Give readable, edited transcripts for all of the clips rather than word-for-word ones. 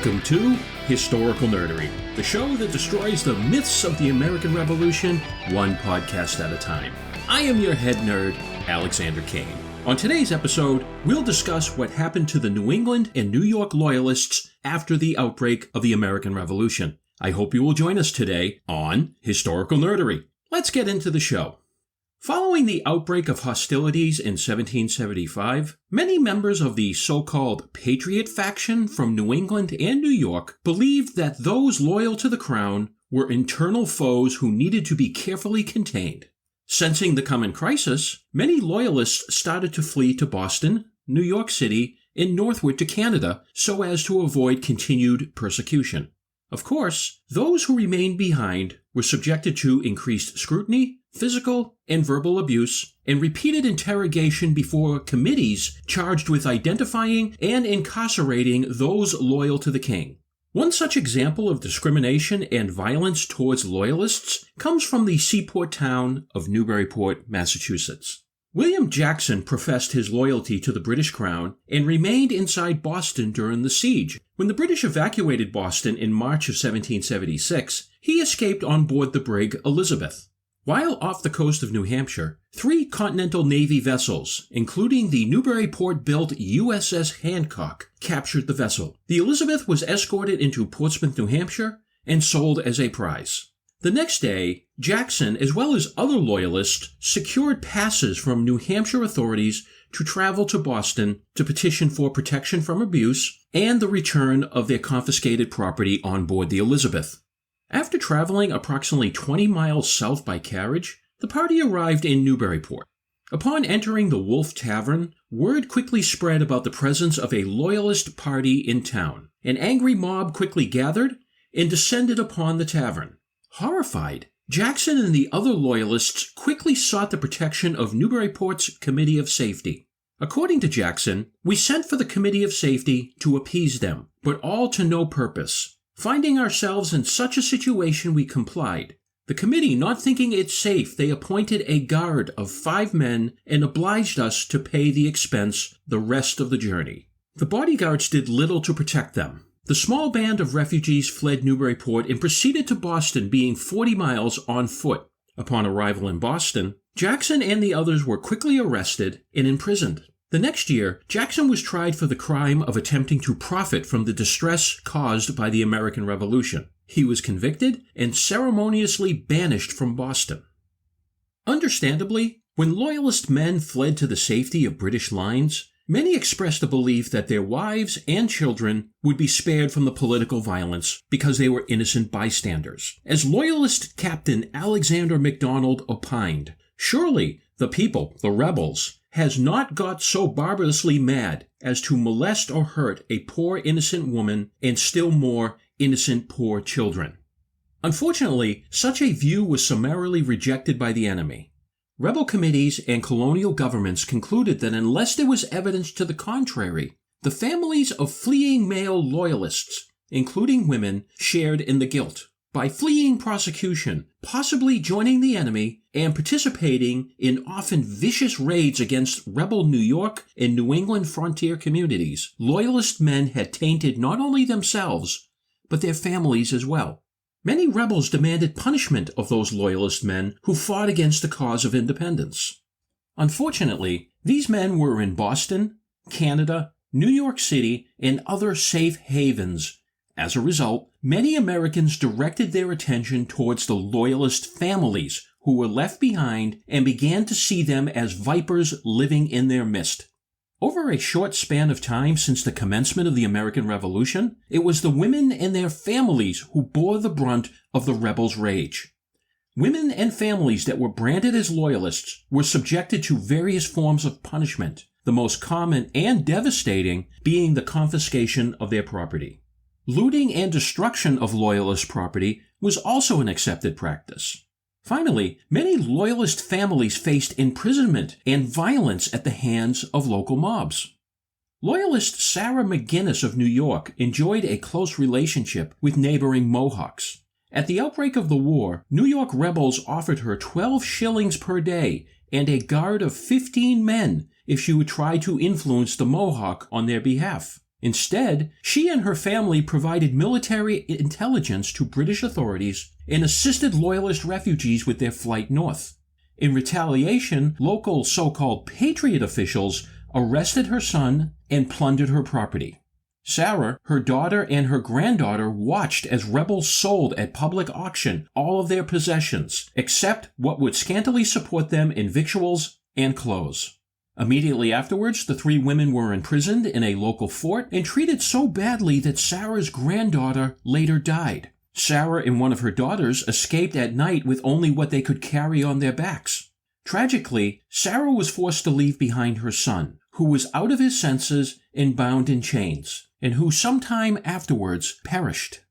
Welcome to Historical Nerdery, the show that destroys the myths of the American Revolution one podcast at a time. I am your head nerd, Alexander Kane. On today's episode, we'll discuss what happened to the New England and New York Loyalists after the outbreak of the American Revolution. I hope you will join us today on Historical Nerdery. Let's get into the show. Following the outbreak of hostilities in 1775, many members of the so-called Patriot faction from New England and New York believed that those loyal to the crown were internal foes who needed to be carefully contained. Sensing the coming crisis, many Loyalists started to flee to Boston, New York City, and northward to Canada so as to avoid continued persecution. Of course, those who remained behind were subjected to increased scrutiny, physical and verbal abuse, and repeated interrogation before committees charged with identifying and incarcerating those loyal to the king. One such example of discrimination and violence towards Loyalists comes from the seaport town of Newburyport, Massachusetts. William Jackson professed his loyalty to the British Crown and remained inside Boston during the siege. When the British evacuated Boston in March of 1776, he escaped on board the brig Elizabeth. While off the coast of New Hampshire, 3 Continental Navy vessels, including the Newburyport-built USS Hancock, captured the vessel. The Elizabeth was escorted into Portsmouth, New Hampshire, and sold as a prize. The next day, Jackson, as well as other Loyalists, secured passes from New Hampshire authorities to travel to Boston to petition for protection from abuse and the return of their confiscated property on board the Elizabeth. After traveling approximately 20 miles south by carriage, the party arrived in Newburyport. Upon entering the Wolf Tavern, word quickly spread about the presence of a Loyalist party in town. An angry mob quickly gathered and descended upon the tavern. Horrified, Jackson and the other Loyalists quickly sought the protection of Newburyport's Committee of Safety. According to Jackson, "We sent for the Committee of Safety to appease them, but all to no purpose. Finding ourselves in such a situation, we complied. The committee, not thinking it safe, they appointed a guard of 5 men and obliged us to pay the expense the rest of the journey." The bodyguards did little to protect them. The small band of refugees fled Newburyport and proceeded to Boston, being 40 miles on foot. Upon arrival in Boston, Jackson and the others were quickly arrested and imprisoned. The next year, Jackson was tried for the crime of attempting to profit from the distress caused by the American Revolution. He was convicted and ceremoniously banished from Boston. Understandably, when Loyalist men fled to the safety of British lines, many expressed a belief that their wives and children would be spared from the political violence because they were innocent bystanders. As Loyalist Captain Alexander MacDonald opined, "Surely the people, the rebels, has not got so barbarously mad as to molest or hurt a poor innocent woman and still more innocent poor children." Unfortunately, such a view was summarily rejected by the enemy. Rebel committees and colonial governments concluded that unless there was evidence to the contrary, the families of fleeing male Loyalists, including women, shared in the guilt. By fleeing prosecution, possibly joining the enemy, and participating in often vicious raids against rebel New York and New England frontier communities, Loyalist men had tainted not only themselves, but their families as well. Many rebels demanded punishment of those Loyalist men who fought against the cause of independence. Unfortunately, these men were in Boston, Canada, New York City, and other safe havens. As a result, many Americans directed their attention towards the Loyalist families who were left behind and began to see them as vipers living in their midst. Over a short span of time since the commencement of the American Revolution, it was the women and their families who bore the brunt of the rebels' rage. Women and families that were branded as Loyalists were subjected to various forms of punishment, the most common and devastating being the confiscation of their property. Looting and destruction of Loyalist property was also an accepted practice. Finally, many Loyalist families faced imprisonment and violence at the hands of local mobs. Loyalist Sarah McGinnis of New York enjoyed a close relationship with neighboring Mohawks. At the outbreak of the war, New York rebels offered her 12 shillings per day and a guard of 15 men if she would try to influence the Mohawk on their behalf. Instead, she and her family provided military intelligence to British authorities and assisted Loyalist refugees with their flight north. In retaliation, local so-called Patriot officials arrested her son and plundered her property. Sarah, her daughter, and her granddaughter watched as rebels sold at public auction all of their possessions, except what would scantily support them in victuals and clothes. Immediately afterwards, the 3 women were imprisoned in a local fort and treated so badly that Sarah's granddaughter later died. Sarah and one of her daughters escaped at night with only what they could carry on their backs. Tragically, Sarah was forced to leave behind her son, who was out of his senses and bound in chains, and who sometime afterwards perished.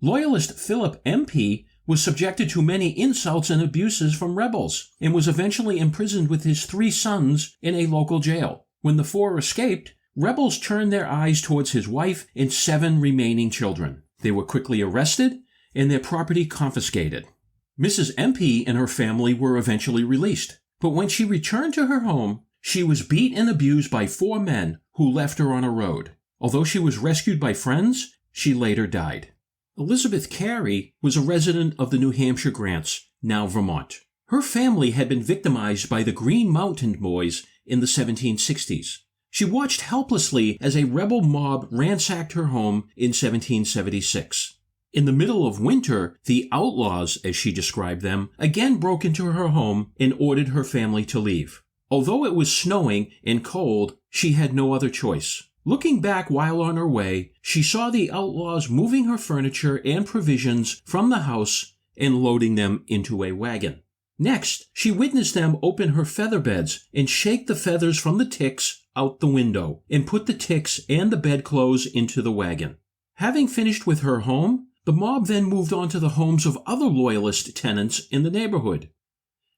Loyalist Philip MP was subjected to many insults and abuses from rebels, and was eventually imprisoned with his 3 sons in a local jail. When the 4 escaped, rebels turned their eyes towards his wife and 7 remaining children. They were quickly arrested and their property confiscated. Mrs. MP and her family were eventually released, but when she returned to her home, she was beat and abused by 4 men who left her on a road. Although she was rescued by friends, she later died. Elizabeth Carey was a resident of the New Hampshire Grants, now Vermont. Her family had been victimized by the Green Mountain Boys in the 1760s. She watched helplessly as a rebel mob ransacked her home in 1776. In the middle of winter, the outlaws, as she described them, again broke into her home and ordered her family to leave. Although it was snowing and cold, she had no other choice. Looking back while on her way, she saw the outlaws moving her furniture and provisions from the house and loading them into a wagon. Next, she witnessed them open her feather beds and shake the feathers from the ticks out the window and put the ticks and the bedclothes into the wagon. Having finished with her home, the mob then moved on to the homes of other Loyalist tenants in the neighborhood.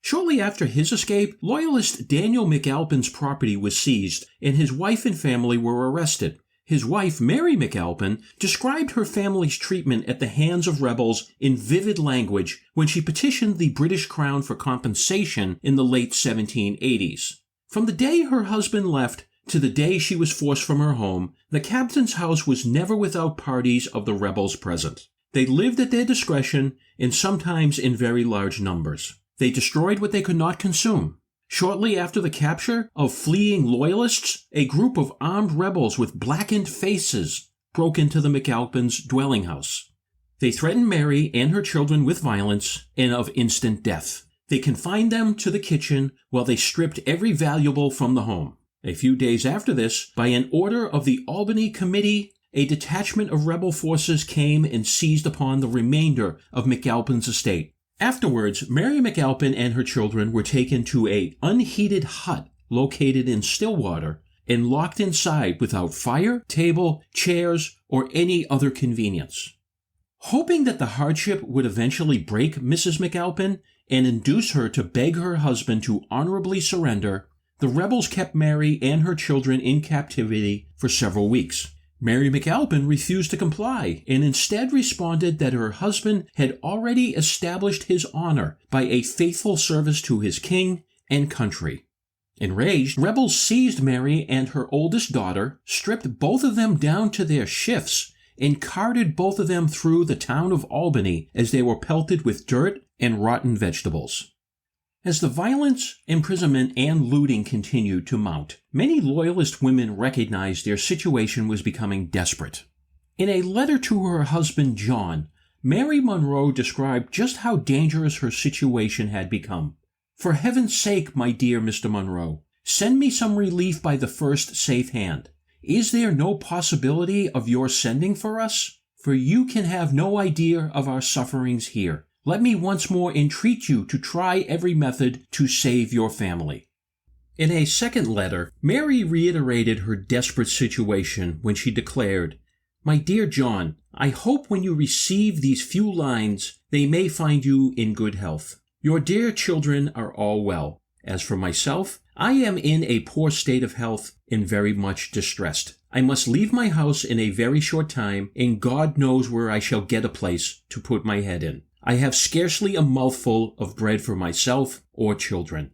Shortly after his escape, Loyalist Daniel McAlpin's property was seized, and his wife and family were arrested. His wife, Mary McAlpin, described her family's treatment at the hands of rebels in vivid language when she petitioned the British Crown for compensation in the late 1780s. From the day her husband left to the day she was forced from her home, the captain's house was never without parties of the rebels present. They lived at their discretion, and sometimes in very large numbers. They destroyed what they could not consume. Shortly after the capture of fleeing Loyalists, a group of armed rebels with blackened faces broke into the McAlpins' dwelling house. They threatened Mary and her children with violence and of instant death. They confined them to the kitchen while they stripped every valuable from the home. A few days after this, by an order of the Albany Committee, a detachment of rebel forces came and seized upon the remainder of McAlpin's estate. Afterwards, Mary McAlpin and her children were taken to an unheated hut located in Stillwater and locked inside without fire, table, chairs, or any other convenience. Hoping that the hardship would eventually break Mrs. McAlpin and induce her to beg her husband to honorably surrender, the rebels kept Mary and her children in captivity for several weeks. Mary McAlpin refused to comply and instead responded that her husband had already established his honor by a faithful service to his king and country. Enraged, rebels seized Mary and her oldest daughter, stripped both of them down to their shifts, and carted both of them through the town of Albany as they were pelted with dirt and rotten vegetables. As the violence, imprisonment, and looting continued to mount, many Loyalist women recognized their situation was becoming desperate. In a letter to her husband John, Mary Monroe described just how dangerous her situation had become. "For heaven's sake, my dear Mr. Monroe, send me some relief by the first safe hand. Is there no possibility of your sending for us? For you can have no idea of our sufferings here. Let me once more entreat you to try every method to save your family." In a second letter, Mary reiterated her desperate situation when she declared, "My dear John, I hope when you receive these few lines, they may find you in good health. Your dear children are all well. As for myself, I am in a poor state of health and very much distressed. I must leave my house in a very short time, and God knows where I shall get a place to put my head in. I have scarcely a mouthful of bread for myself or children."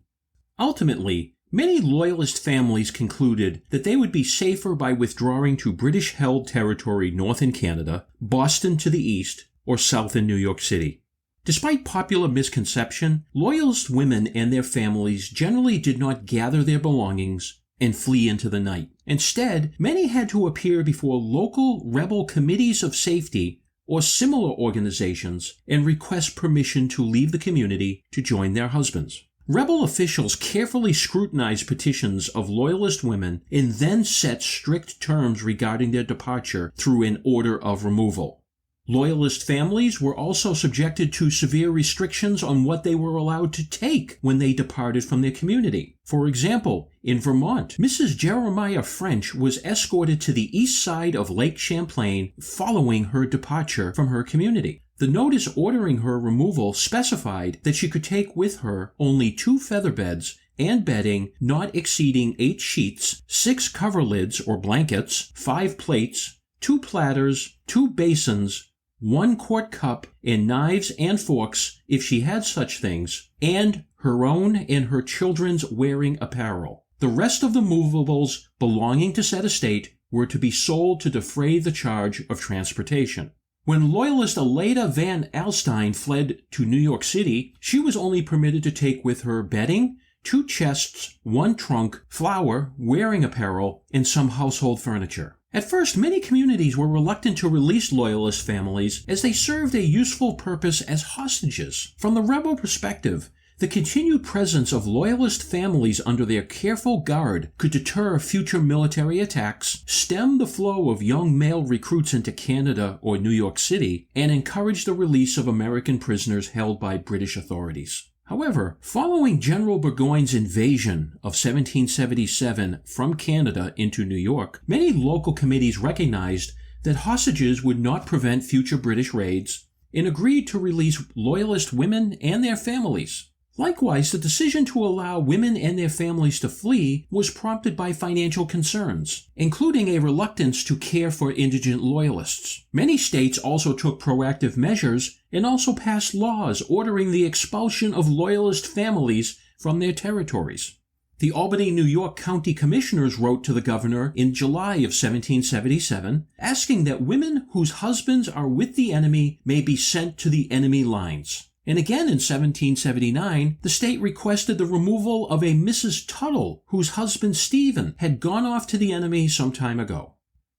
Ultimately, Many Loyalist families concluded that they would be safer by withdrawing to British-held territory north in Canada, Boston to the east, or south in New York City. Despite popular misconception, Loyalist women and their families generally did not gather their belongings and flee into the night. Instead, many had to appear before local rebel committees of safety or similar organizations and request permission to leave the community to join their husbands. Rebel officials carefully scrutinized petitions of Loyalist women and then set strict terms regarding their departure through an order of removal. Loyalist families were also subjected to severe restrictions on what they were allowed to take when they departed from their community. For example, in Vermont, Mrs. Jeremiah French was escorted to the east side of Lake Champlain following her departure from her community. The notice ordering her removal specified that she could take with her only 2 feather beds and bedding not exceeding 8 sheets, 6 coverlids or blankets, 5 plates, 2 platters, 2 basins, 1 quart cup, and knives and forks, if she had such things, and her own and her children's wearing apparel. The rest of the movables belonging to said estate were to be sold to defray the charge of transportation. When Loyalist Aleda Van Alstyne fled to New York City, she was only permitted to take with her bedding, 2 chests, 1 trunk, flour, wearing apparel, and some household furniture. At first, many communities were reluctant to release Loyalist families as they served a useful purpose as hostages. From the rebel perspective, the continued presence of Loyalist families under their careful guard could deter future military attacks, stem the flow of young male recruits into Canada or New York City, and encourage the release of American prisoners held by British authorities. However, following General Burgoyne's invasion of 1777 from Canada into New York, many local committees recognized that hostages would not prevent future British raids and agreed to release Loyalist women and their families. Likewise, the decision to allow women and their families to flee was prompted by financial concerns, including a reluctance to care for indigent Loyalists. Many states also took proactive measures and also passed laws ordering the expulsion of Loyalist families from their territories. The Albany, New York County Commissioners wrote to the governor in July of 1777, asking that women whose husbands are with the enemy may be sent to the enemy lines. And again in 1779, the state requested the removal of a Mrs. Tuttle, whose husband Stephen had gone off to the enemy some time ago.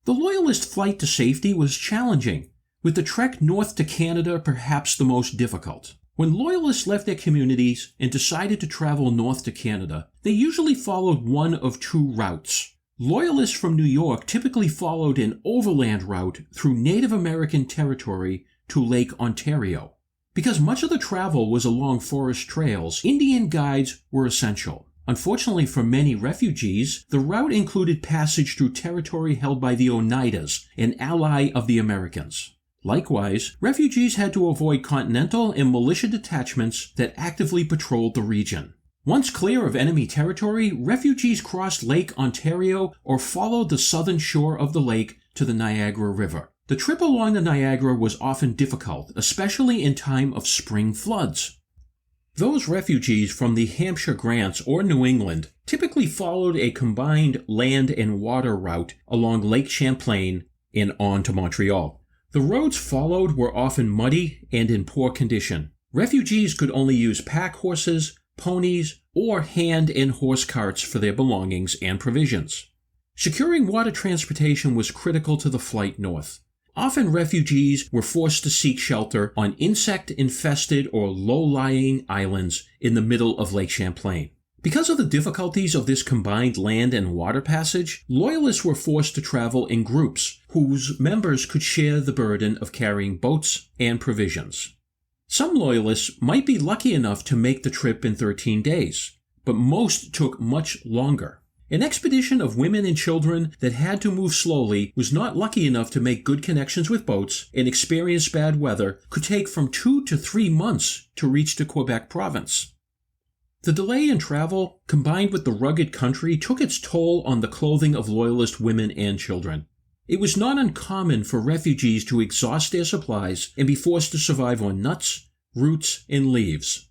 The Loyalist flight to safety was challenging, with the trek north to Canada perhaps the most difficult. When Loyalists left their communities and decided to travel north to Canada, they usually followed one of 2 routes. Loyalists from New York typically followed an overland route through Native American territory to Lake Ontario. Because much of the travel was along forest trails, Indian guides were essential. Unfortunately for many refugees, the route included passage through territory held by the Oneidas, an ally of the Americans. Likewise, refugees had to avoid continental and militia detachments that actively patrolled the region. Once clear of enemy territory, refugees crossed Lake Ontario or followed the southern shore of the lake to the Niagara River. The trip along the Niagara was often difficult, especially in time of spring floods. Those refugees from the Hampshire Grants or New England typically followed a combined land and water route along Lake Champlain and on to Montreal. The roads followed were often muddy and in poor condition. Refugees could only use pack horses, ponies, or hand and horse carts for their belongings and provisions. Securing water transportation was critical to the flight north. Often refugees were forced to seek shelter on insect-infested or low-lying islands in the middle of Lake Champlain. Because of the difficulties of this combined land and water passage, Loyalists were forced to travel in groups whose members could share the burden of carrying boats and provisions. Some Loyalists might be lucky enough to make the trip in 13 days, but most took much longer. An expedition of women and children that had to move slowly was not lucky enough to make good connections with boats and experience bad weather could take from 2 to 3 months to reach the Quebec province. The delay in travel, combined with the rugged country, took its toll on the clothing of Loyalist women and children. It was not uncommon for refugees to exhaust their supplies and be forced to survive on nuts, roots, and leaves.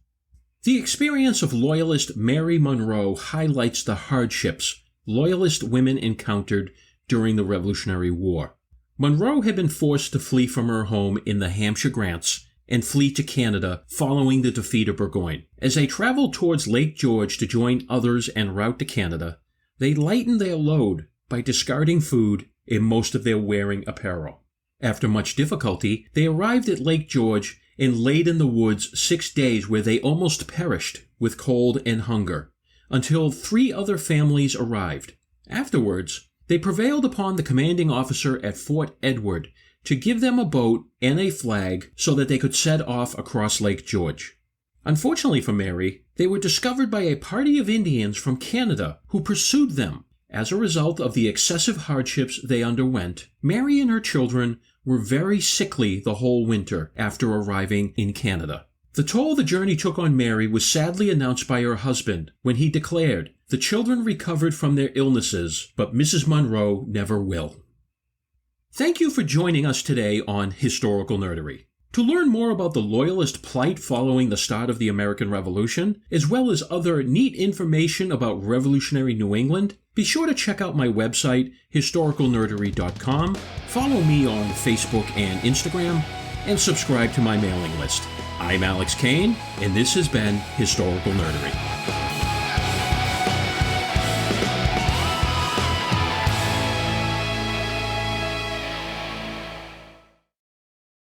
The experience of Loyalist Mary Monroe highlights the hardships Loyalist women encountered during the Revolutionary War. Monroe had been forced to flee from her home in the Hampshire Grants and flee to Canada following the defeat of Burgoyne. As they traveled towards Lake George to join others en route to Canada, they lightened their load by discarding food and most of their wearing apparel. After much difficulty, they arrived at Lake George and laid in the woods 6 days where they almost perished with cold and hunger, until 3 other families arrived. Afterwards, they prevailed upon the commanding officer at Fort Edward to give them a boat and a flag so that they could set off across Lake George. Unfortunately for Mary, they were discovered by a party of Indians from Canada who pursued them. As a result of the excessive hardships they underwent, Mary and her children were very sickly the whole winter after arriving in Canada. The toll the journey took on Mary was sadly announced by her husband when he declared, "The children recovered from their illnesses, but Mrs. Monroe never will." Thank you for joining us today on Historical Nerdery. To learn more about the Loyalist plight following the start of the American Revolution, as well as other neat information about Revolutionary New England, be sure to check out my website, historicalnerdery.com, follow me on Facebook and Instagram, and subscribe to my mailing list. I'm Alex Kane, and this has been Historical Nerdery.